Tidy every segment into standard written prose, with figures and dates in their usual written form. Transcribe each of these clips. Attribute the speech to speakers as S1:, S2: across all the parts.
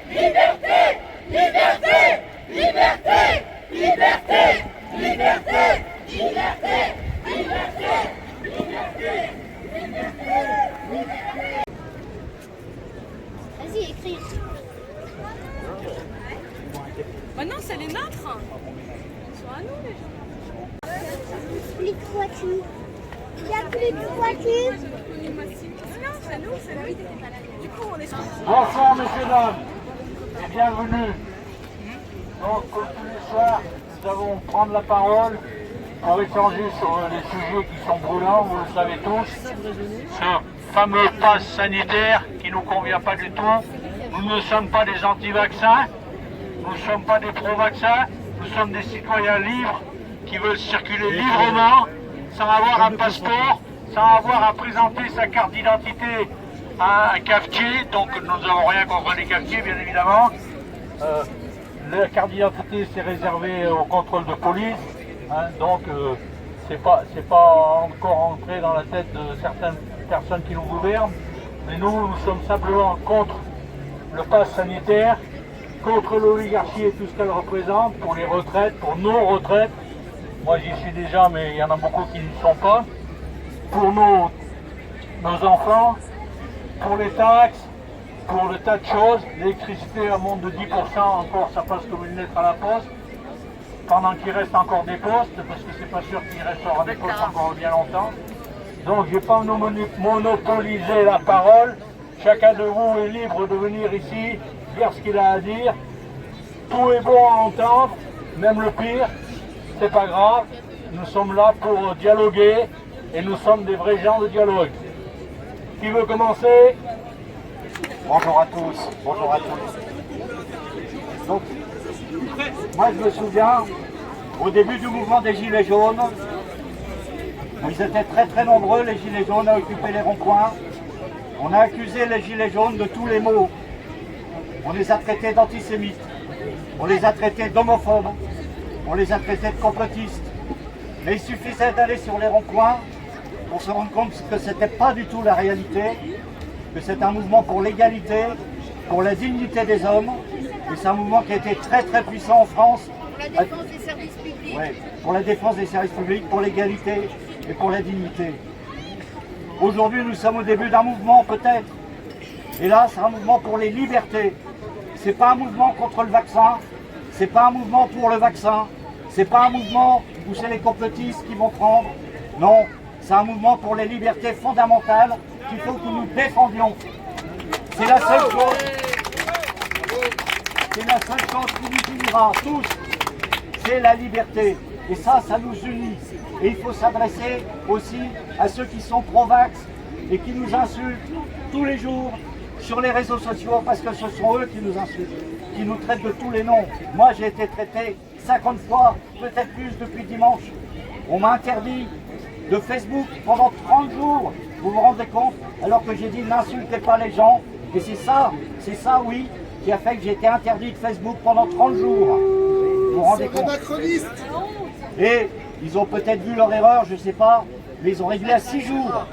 S1: Liberté, liberté, liberté, liberté, liberté, liberté, liberté, liberté, liberté. Vas-y, écris.
S2: Maintenant, c'est les nôtres. Ils sont à nous, les gens.
S1: Plus de voitures. Il n'y a plus de voitures.
S2: Non, c'est nous, c'est nous. Du coup, on est sur...
S3: Bonsoir, messieurs, dames, et bienvenue. Donc, comme tous les soirs, nous allons prendre la parole pour échanger sur les sujets qui sont brûlants, vous le savez tous. Ce fameux pass sanitaire qui ne nous convient pas du tout. Nous ne sommes pas des anti-vaccins, nous ne sommes pas des pro-vaccins, nous sommes des citoyens libres qui veulent circuler librement, sans avoir un passeport, sans avoir à présenter sa carte d'identité à un cafetier. Donc nous n'avons rien contre les cafetiers, bien évidemment. La carte d'identité, c'est réservé au contrôle de police, hein, donc c'est pas encore entré dans la tête de certaines personnes qui nous gouvernent, mais nous sommes simplement contre le pass sanitaire, contre l'oligarchie et tout ce qu'elle représente, pour les retraites, pour nos retraites. Moi j'y suis déjà, mais il y en a beaucoup qui n'y sont pas. Pour nos enfants, pour les taxes, pour le tas de choses. L'électricité monte de 10% encore, ça passe comme une lettre à la poste. Pendant qu'il reste encore des postes, parce que c'est pas sûr qu'il restera des postes encore bien longtemps. Donc je ne vais pas monopoliser la parole. Chacun de vous est libre de venir ici, dire ce qu'il a à dire. Tout est bon à entendre, même le pire, c'est pas grave. Nous sommes là pour dialoguer et nous sommes des vrais gens de dialogue. Qui veut commencer?
S4: Bonjour à tous, bonjour à tous. Donc, moi je me souviens, au début du mouvement des Gilets jaunes, ils étaient très très nombreux, les Gilets jaunes, à occuper les ronds-points. On a accusé les Gilets jaunes de tous les maux. On les a traités d'antisémites, on les a traités d'homophobes, on les a traités de complotistes. Mais il suffisait d'aller sur les ronds-points pour se rendre compte que ce n'était pas du tout la réalité, que c'est un mouvement pour l'égalité, pour la dignité des hommes, et c'est un mouvement qui a été très très puissant en France.
S1: Pour la défense des services publics.
S4: Oui, pour la défense des services publics, pour l'égalité et pour la dignité. Aujourd'hui, nous sommes au début d'un mouvement peut-être, et là, c'est un mouvement pour les libertés. C'est pas un mouvement contre le vaccin, c'est pas un mouvement pour le vaccin, c'est pas un mouvement où c'est les complotistes qui vont prendre. Non, c'est un mouvement pour les libertés fondamentales qu'il faut que nous défendions. C'est la seule chose. C'est la seule chose qui nous unira tous. C'est la liberté. Et ça nous unit. Et il faut s'adresser aussi à ceux qui sont pro-vax et qui nous insultent tous les jours sur les réseaux sociaux, parce que ce sont eux qui nous insultent, qui nous traitent de tous les noms. Moi, j'ai été traité 50 fois, peut-être plus depuis dimanche. On m'a interdit de Facebook pendant 30 jours. Vous vous rendez compte? Alors que j'ai dit n'insultez pas les gens. Et c'est ça, oui, qui a fait que j'ai été interdit de Facebook pendant 30 jours. Vous vous rendez compte? Et ils ont peut-être vu leur erreur, je ne sais pas, mais ils ont réduit à 6 jours.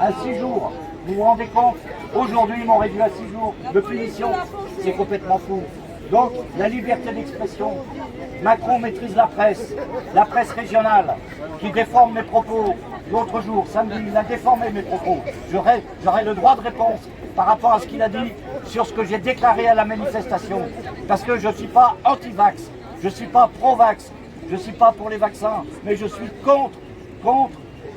S4: À 6 jours. Vous vous rendez compte? Aujourd'hui, ils m'ont réduit à 6 jours de punition. C'est complètement fou. Donc, la liberté d'expression. Macron maîtrise la presse régionale, qui déforme mes propos. L'autre jour, samedi, il a déformé mes propos. J'aurai le droit de réponse par rapport à ce qu'il a dit sur ce que j'ai déclaré à la manifestation. Parce que je ne suis pas anti-vax, je ne suis pas pro-vax, je ne suis pas pour les vaccins, mais je suis contre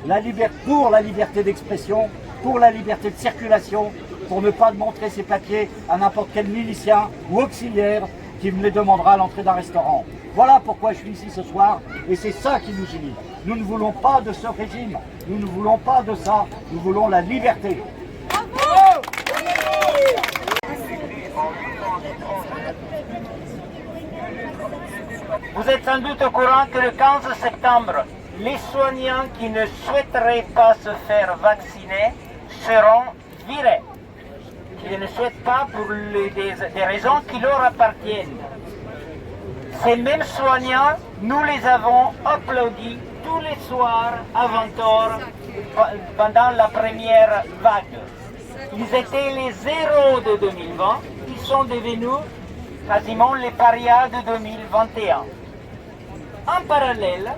S4: la liberté, pour la liberté d'expression, pour la liberté de circulation, pour ne pas montrer ses papiers à n'importe quel milicien ou auxiliaire qui me les demandera à l'entrée d'un restaurant. Voilà pourquoi je suis ici ce soir, et c'est ça qui nous unit. Nous ne voulons pas de ce régime, nous ne voulons pas de ça, nous voulons la liberté.
S5: Vous êtes sans doute au courant que le 15 septembre, les soignants qui ne souhaiteraient pas se faire vacciner seront virés. Ils ne souhaitent pas pour des raisons qui leur appartiennent. Ces mêmes soignants, nous les avons applaudis tous les soirs à 20h pendant la première vague. Ils étaient les héros de 2020, ils sont devenus quasiment les parias de 2021. En parallèle,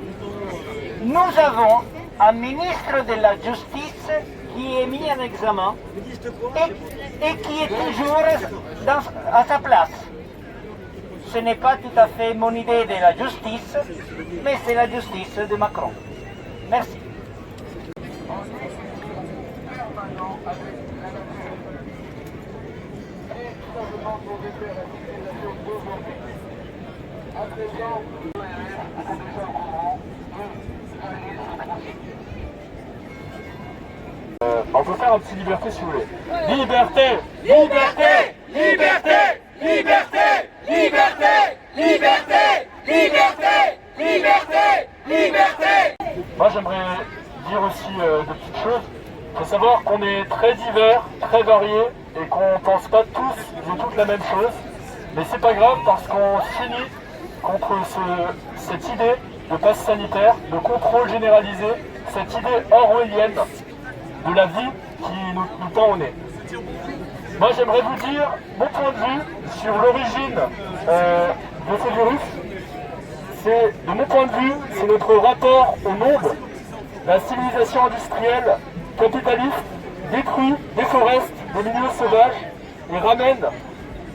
S5: nous avons un ministre de la Justice qui est mis en examen et qui est toujours à sa place. Ce n'est pas tout à fait mon idée de la justice, mais c'est la justice de Macron. Merci.
S6: On peut faire un petit liberté si vous voulez. Liberté! Liberté! Liberté! Liberté! Liberté! Liberté! Liberté! Liberté! Liberté! Moi j'aimerais dire aussi deux petites choses. Il faut savoir qu'on est très divers, très variés et qu'on ne pense pas tous et toutes la même chose. Mais c'est pas grave parce qu'on s'unit contre cette idée de passe sanitaire, de contrôle généralisé, cette idée orwellienne de la vie qui nous tend au nez. Moi j'aimerais vous dire mon point de vue sur l'origine de ce virus. De mon point de vue, c'est notre rapport au monde. La civilisation industrielle, capitaliste, détruit, déforeste des milieux sauvages et ramène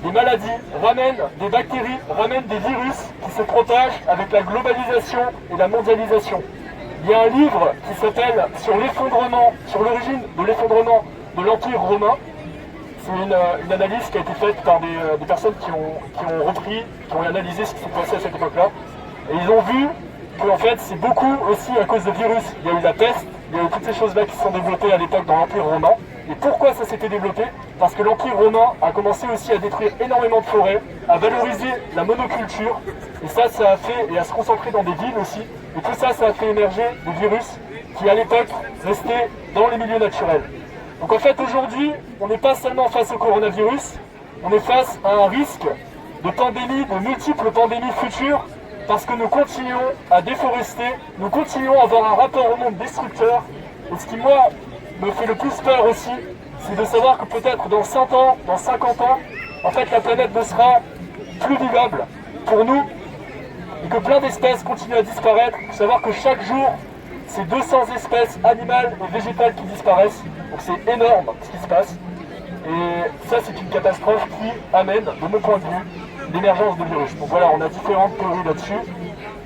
S6: des maladies, ramène des bactéries, ramène des virus qui se propagent avec la globalisation et la mondialisation. Il y a un livre qui s'appelle « Sur l'effondrement, sur l'origine de l'effondrement de l'Empire romain ». C'est une analyse qui a été faite par des personnes qui ont repris, qui ont analysé ce qui s'est passé à cette époque-là. Et ils ont vu qu'en fait c'est beaucoup aussi à cause de virus. Il y a eu la peste, il y a eu toutes ces choses-là qui se sont développées à l'époque dans l'Empire romain. Et pourquoi ça s'était développé? Parce que l'Empire romain a commencé aussi à détruire énormément de forêts, à valoriser la monoculture. Et ça a fait, et à se concentrer dans des villes aussi. Et tout ça a fait émerger des virus qui à l'époque restaient dans les milieux naturels. Donc en fait aujourd'hui, on n'est pas seulement face au coronavirus, on est face à un risque de pandémie, de multiples pandémies futures, parce que nous continuons à déforester, nous continuons à avoir un rapport au monde destructeur. Et ce qui moi me fait le plus peur aussi, c'est de savoir que peut-être dans 100 ans, dans 50 ans, en fait la planète ne sera plus vivable pour nous, et que plein d'espèces continuent à disparaître. Il faut savoir que chaque jour, c'est 200 espèces animales et végétales qui disparaissent. Donc c'est énorme ce qui se passe. Et ça, c'est une catastrophe qui amène, de mon point de vue, l'émergence de virus. Donc voilà, on a différentes théories là-dessus.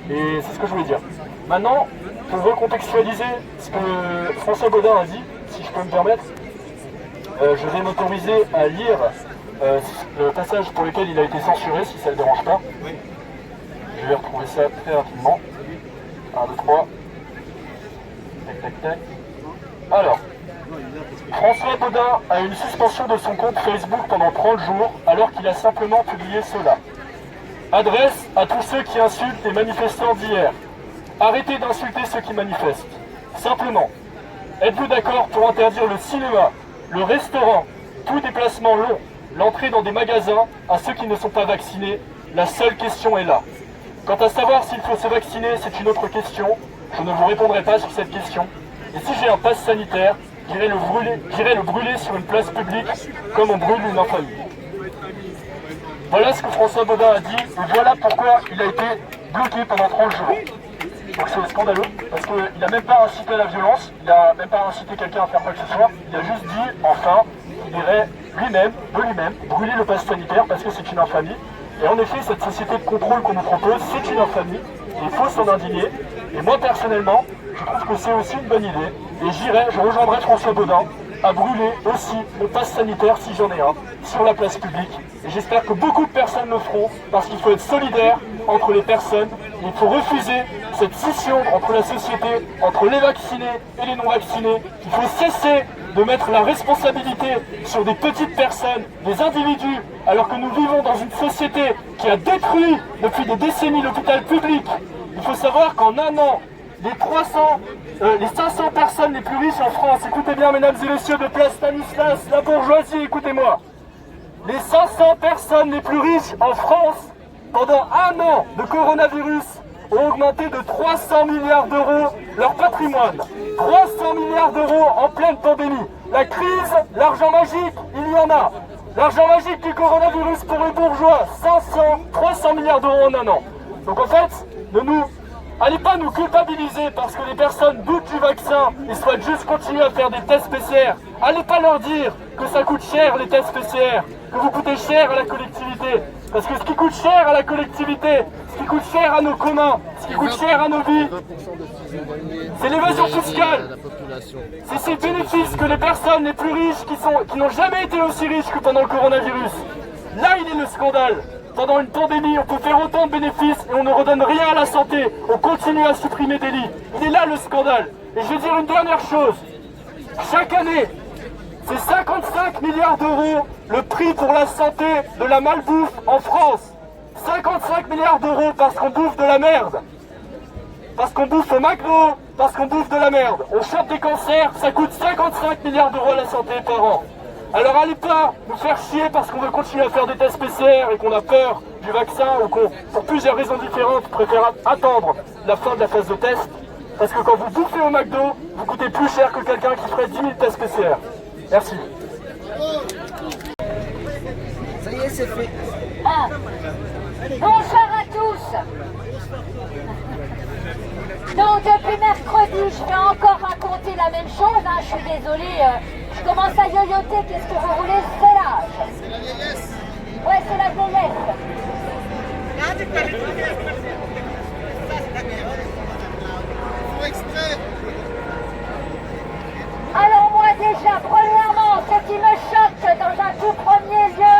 S6: Et c'est ce que je voulais dire. Maintenant, pour recontextualiser ce que François Baudin a dit, si je peux me permettre, je vais m'autoriser à lire le passage pour lequel il a été censuré, si ça ne le dérange pas. Je vais retrouver ça très rapidement. 1, 2, 3. Tac, tac, tac. Alors, François Baudin a une suspension de son compte Facebook pendant 30 jours, alors qu'il a simplement publié cela. Adresse à tous ceux qui insultent les manifestants d'hier. Arrêtez d'insulter ceux qui manifestent. Simplement, êtes-vous d'accord pour interdire le cinéma, le restaurant, tout déplacement long, l'entrée dans des magasins à ceux qui ne sont pas vaccinés? La seule question est là. Quant à savoir s'il faut se vacciner, c'est une autre question. Je ne vous répondrai pas sur cette question. Et si j'ai un pass sanitaire, j'irai le brûler sur une place publique comme on brûle une infamie. Voilà ce que François Baudin a dit, et voilà pourquoi il a été bloqué pendant 30 jours. Donc c'est scandaleux, parce qu'il n'a même pas incité à la violence, il n'a même pas incité quelqu'un à faire quoi que ce soit, il a juste dit, enfin, qu'il irait lui-même, brûler le pass sanitaire parce que c'est une infamie. Et en effet, cette société de contrôle qu'on nous propose, c'est une infamie, et il faut s'en indigner. Et moi personnellement, je trouve que c'est aussi une bonne idée, et je rejoindrai François Baudin à brûler aussi le pass sanitaire, si j'en ai un, sur la place publique. Et j'espère que beaucoup de personnes le feront, parce qu'il faut être solidaire entre les personnes, et il faut refuser cette scission entre la société, entre les vaccinés et les non-vaccinés. Il faut cesser de mettre la responsabilité sur des petites personnes, des individus, alors que nous vivons dans une société qui a détruit depuis des décennies l'hôpital public. Il faut savoir qu'en un an, les 500 personnes les plus riches en France, écoutez bien mesdames et messieurs de Place Stanislas, la bourgeoisie, écoutez-moi. Les 500 personnes les plus riches en France, pendant un an de coronavirus, ont augmenté de 300 milliards d'euros leur patrimoine. 300 milliards d'euros en pleine pandémie. La crise, l'argent magique, il y en a. L'argent magique du coronavirus pour les bourgeois, 500 milliards d'euros en un an. Donc en fait, allez pas nous culpabiliser parce que les personnes doutent du vaccin et souhaitent juste continuer à faire des tests PCR. Allez pas leur dire que ça coûte cher les tests PCR, que vous coûtez cher à la collectivité. Parce que ce qui coûte cher à la collectivité, ce qui coûte cher à nos communs, ce qui coûte cher à nos vies, c'est l'évasion fiscale. C'est ces bénéfices que les personnes les plus riches qui n'ont jamais été aussi riches que pendant le coronavirus. Là, il est le scandale. Pendant une pandémie, on peut faire autant de bénéfices et on ne redonne rien à la santé. On continue à supprimer des lits. Il est là le scandale. Et je vais dire une dernière chose. Chaque année, c'est 55 milliards d'euros le prix pour la santé de la malbouffe en France. 55 milliards d'euros parce qu'on bouffe de la merde. Parce qu'on bouffe au McDo, parce qu'on bouffe de la merde. On chope des cancers, ça coûte 55 milliards d'euros à la santé par an. Alors allez pas nous faire chier parce qu'on veut continuer à faire des tests PCR et qu'on a peur du vaccin ou qu'on, pour plusieurs raisons différentes, préfère attendre la fin de la phase de test. Parce que quand vous bouffez au McDo, vous coûtez plus cher que quelqu'un qui ferait 10 000 tests PCR. Merci.
S7: Ça y est, c'est fait.
S1: Bonsoir à tous. Donc depuis mercredi, je vais encore raconter la même chose. Je suis désolée, je commence à yoyoter. Qu'est-ce que vous voulez? C'est l'âge. C'est la vieillesse. Ouais, c'est la vieillesse. Alors moi déjà, premièrement, ce qui me choque dans un tout premier lieu,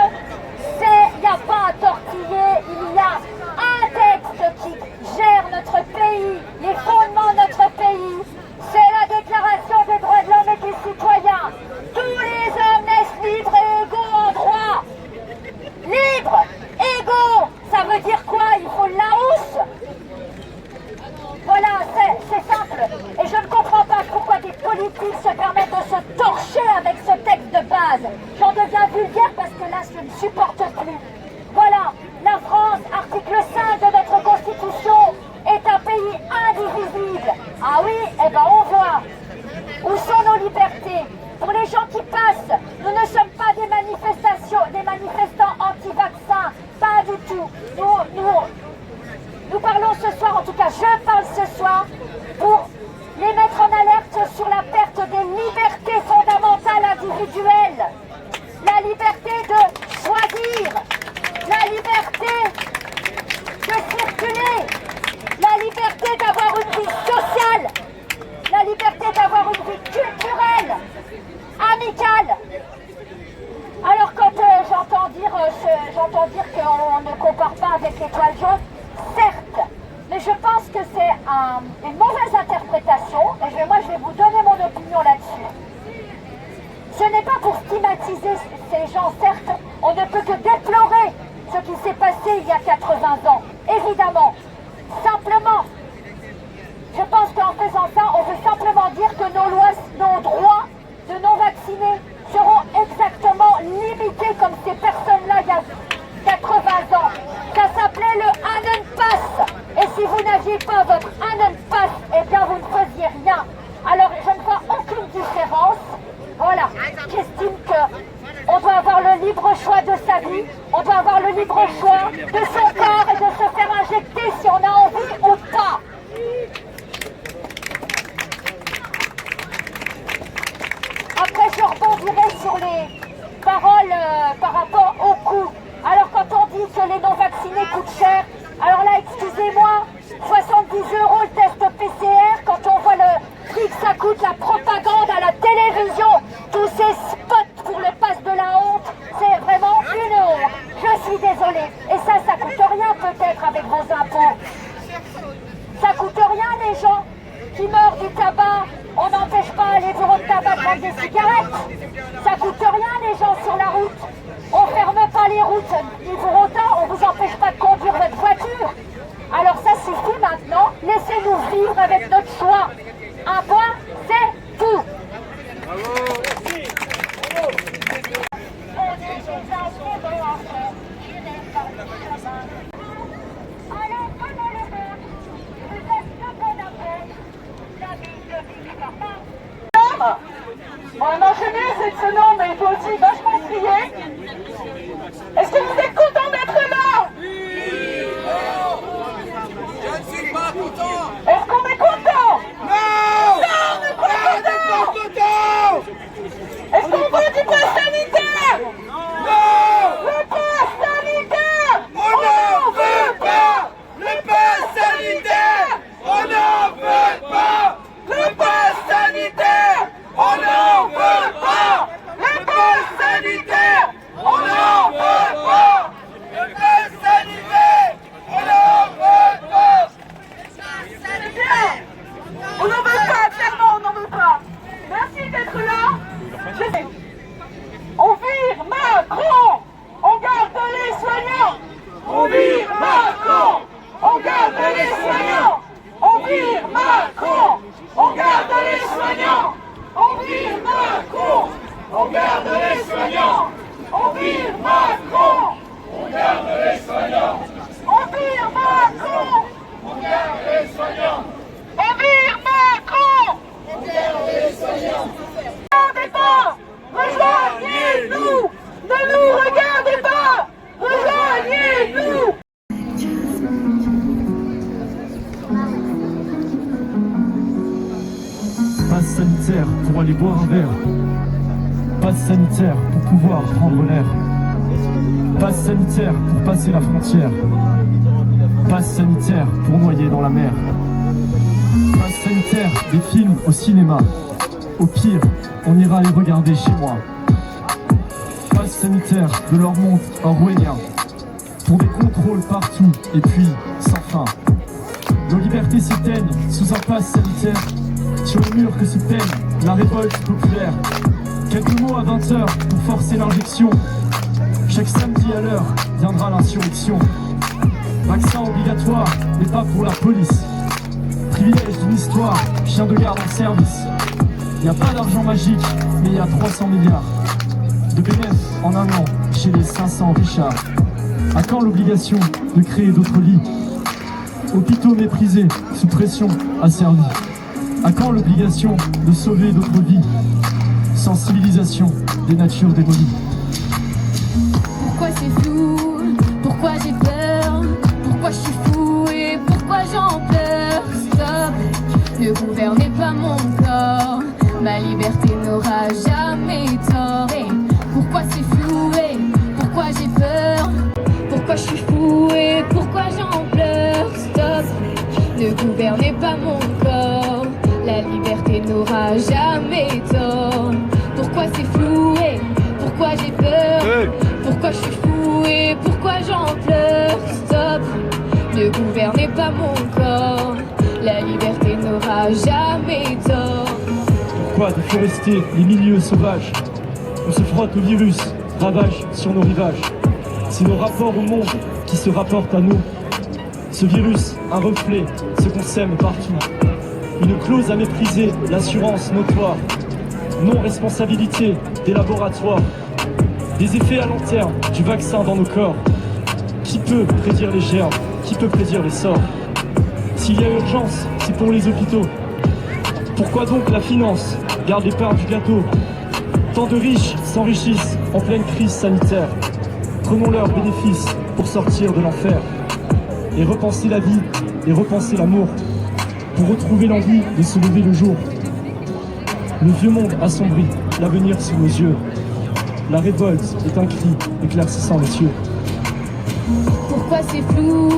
S1: c'est qu'il n'y a pas à tortiller, il y a un texte qui gère notre pays, les fondements de notre pays, c'est la Déclaration des droits de l'homme et du citoyen. Tous les hommes naissent libres et égaux en droit. Libres, égaux, ça veut dire quoi? Il faut la housse. Voilà, c'est simple. Et je ne comprends pas pourquoi des politiques se permettent de se torcher avec ce texte de base. J'en deviens vulgaire parce que là, je ne supporte plus. Voilà, la France, article 5 de notre Constitution, est un pays indivisible. Ah oui, eh ben on voit. Où sont nos libertés? Pour les gens qui passent, nous ne sommes pas des manifestants anti-vaccins. Pas du tout. Nous parlons ce soir, en tout cas je parle ce soir, pour les mettre en alerte sur la perte des libertés fondamentales individuelles. La liberté de choisir, la liberté de circuler, la liberté d'avoir une vie sociale, la liberté d'avoir une vie culturelle, amicale. Alors quand j'entends dire qu'on ne compare pas avec l'étoile jaune, certes, mais je pense que c'est une mauvaise interprétation et moi je vais vous donner mon opinion là-dessus. Ce n'est pas pour stigmatiser ces gens, certes, on ne peut que déplorer ce qui s'est passé il y a 80 ans, évidemment. Simplement, je pense qu'en faisant ça, on veut simplement dire que nos droits de non-vaccinés seront exactement limités comme ces personnes-là il y a 80 ans. Ça s'appelait le Annenpass. Et si vous n'aviez pas votre Annenpass, eh bien vous ne faisiez rien. Alors je ne vois aucune différence. Voilà, j'estime qu'on doit avoir le libre choix de sa vie, on doit avoir le libre choix de son corps et de se faire injecter si on a envie ou pas. Après, je rebondirai sur les paroles par rapport au coût. Alors, quand on dit que les non-vaccinés coûtent cher, alors là, excusez-moi, 70 € le test PCR, quand on voit le prix que ça coûte, la propagande à la télévision, tous ces spots pour le pass de la honte, c'est vraiment une honte. Je suis désolée. Et ça coûte rien peut-être avec vos impôts. Ça coûte rien les gens qui meurent du tabac. On n'empêche pas les bureaux de tabac de vendre des cigarettes. Ça coûte rien les gens sur la route. On ferme pas les routes, ni pour autant on vous empêche pas de conduire votre voiture. Alors ça suffit maintenant, laissez-nous vivre avec notre choix. Un point, c'est tout.
S2: On a enchaîné cette semaine, mais il faut aussi vachement crier. Est-ce que vous êtes contents d'être là? Oui.
S8: pour aller boire un verre. Passe sanitaire pour pouvoir prendre l'air. Passe sanitaire pour passer la frontière. Passe sanitaire pour noyer dans la mer. Passe sanitaire des films au cinéma. Au pire, on ira les regarder chez moi. Passe sanitaire de leur monde orwellien. Pour des contrôles partout et puis sans fin. Nos libertés s'éteignent sous un passe sanitaire. Sur le mur que se peigne la révolte populaire. Quelques mots à 20h pour forcer l'injection. Chaque samedi à l'heure viendra l'insurrection. Vaccin obligatoire, mais pas pour la police. Privilège d'une histoire, chien de garde en service. Y a pas d'argent magique, mais y a 300 milliards de bénéfices en un an chez les 500 richards. À quand l'obligation de créer d'autres lits? Hôpitaux méprisés, sous pression, asservis. À quand l'obligation de sauver d'autres vies? Sensibilisation des natures démolies.
S9: Pourquoi c'est flou? Pourquoi j'ai peur? Pourquoi je suis fou et pourquoi j'en pleure? Stop, ne gouvernez pas mon corps. Ma liberté n'aura jamais tort. Et pourquoi c'est flou et pourquoi j'ai peur? Pourquoi je suis fou et pourquoi j'en pleure? Stop, ne gouvernez pas mon corps. La liberté n'aura jamais tort. Pourquoi c'est flou et pourquoi j'ai peur? Pourquoi je suis fou et pourquoi j'en pleure? Stop, ne gouvernez pas mon corps. La liberté n'aura jamais tort.
S8: Pourquoi déforester les milieux sauvages? On se frotte au virus, ravage sur nos rivages. C'est nos rapports au monde qui se rapportent à nous. Ce virus, un reflet, ce qu'on sème partout. Une clause à mépriser, l'assurance notoire. Non-responsabilité des laboratoires. Des effets à long terme du vaccin dans nos corps. Qui peut prédire les germes? Qui peut prédire les sorts? S'il y a urgence, c'est pour les hôpitaux. Pourquoi donc la finance garde les parts du gâteau? Tant de riches s'enrichissent en pleine crise sanitaire. Prenons leurs bénéfices pour sortir de l'enfer. Et repenser la vie, et repenser l'amour. Pour retrouver l'envie de se lever le jour. Le vieux monde assombrit, l'avenir sous nos yeux. La révolte est un cri éclaircissant les cieux.
S9: Pourquoi c'est flou?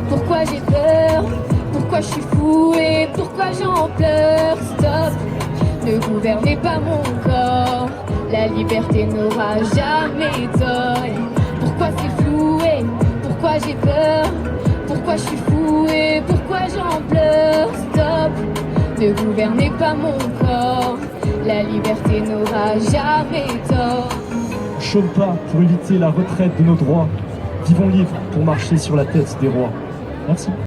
S9: Pourquoi j'ai peur? Pourquoi je suis fou et pourquoi j'en pleure? Stop, ne gouvernez pas mon corps. La liberté n'aura jamais tort. Pourquoi c'est flou et pourquoi j'ai peur? Pourquoi je suis fou et pourquoi j'en pleure? Stop, ne gouvernez pas mon corps. La liberté n'aura jamais tort.
S8: On chôme pas pour éviter la retraite de nos droits. Vivons libres pour marcher sur la tête des rois. Merci.